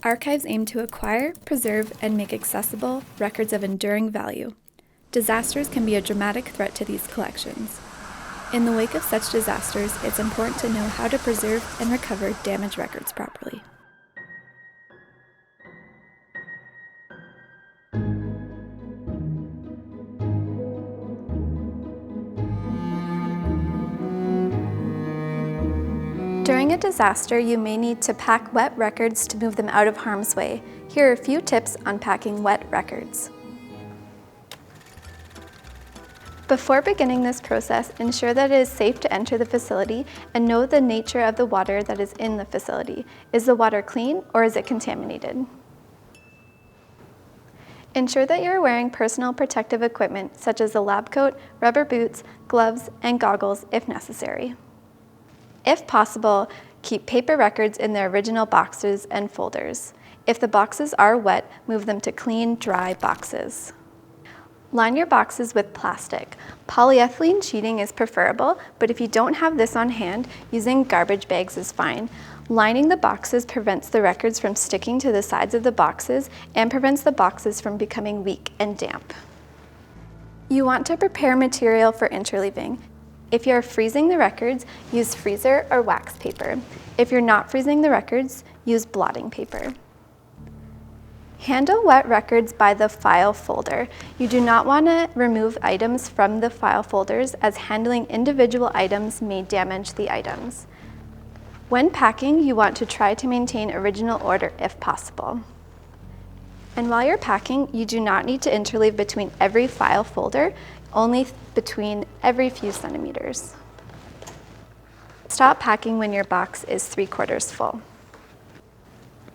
Archives aim to acquire, preserve, and make accessible records of enduring value. Disasters can be a dramatic threat to these collections. In the wake of such disasters, it's important to know how to preserve and recover damaged records properly. During a disaster, you may need to pack wet records to move them out of harm's way. Here are a few tips on packing wet records. Before beginning this process, ensure that it is safe to enter the facility and know the nature of the water that is in the facility. Is the water clean or is it contaminated? Ensure that you're wearing personal protective equipment such as a lab coat, rubber boots, gloves, and goggles if necessary. If possible, keep paper records in their original boxes and folders. If the boxes are wet, move them to clean, dry boxes. Line your boxes with plastic. Polyethylene sheeting is preferable, but if you don't have this on hand, using garbage bags is fine. Lining the boxes prevents the records from sticking to the sides of the boxes and prevents the boxes from becoming weak and damp. You want to prepare material for interleaving. If you're freezing the records, use freezer or wax paper. If you're not freezing the records, use blotting paper. Handle wet records by the file folder. You do not want to remove items from the file folders, as handling individual items may damage the items. When packing, you want to try to maintain original order if possible. And while you're packing, you do not need to interleave between every file folder, only between every few centimeters. Stop packing when your box is 3/4 full.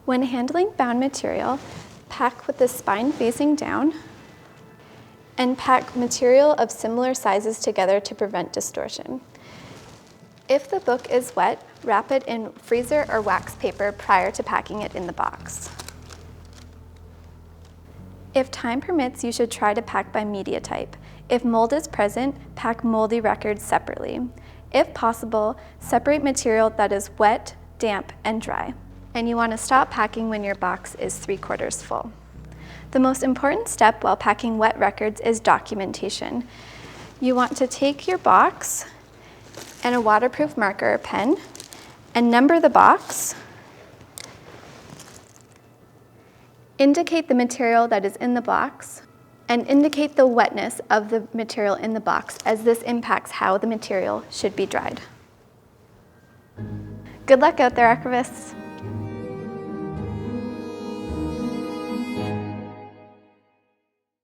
When handling bound material, pack with the spine facing down and pack material of similar sizes together to prevent distortion. If the book is wet, wrap it in freezer or wax paper prior to packing it in the box. If time permits, you should try to pack by media type. If mold is present, pack moldy records separately. If possible, separate material that is wet, damp, and dry. And you want to stop packing when your box is 3/4 full. The most important step while packing wet records is documentation. You want to take your box and a waterproof marker or pen and number the box. Indicate the material that is in the box and indicate the wetness of the material in the box, as this impacts how the material should be dried. Good luck out there, archivists!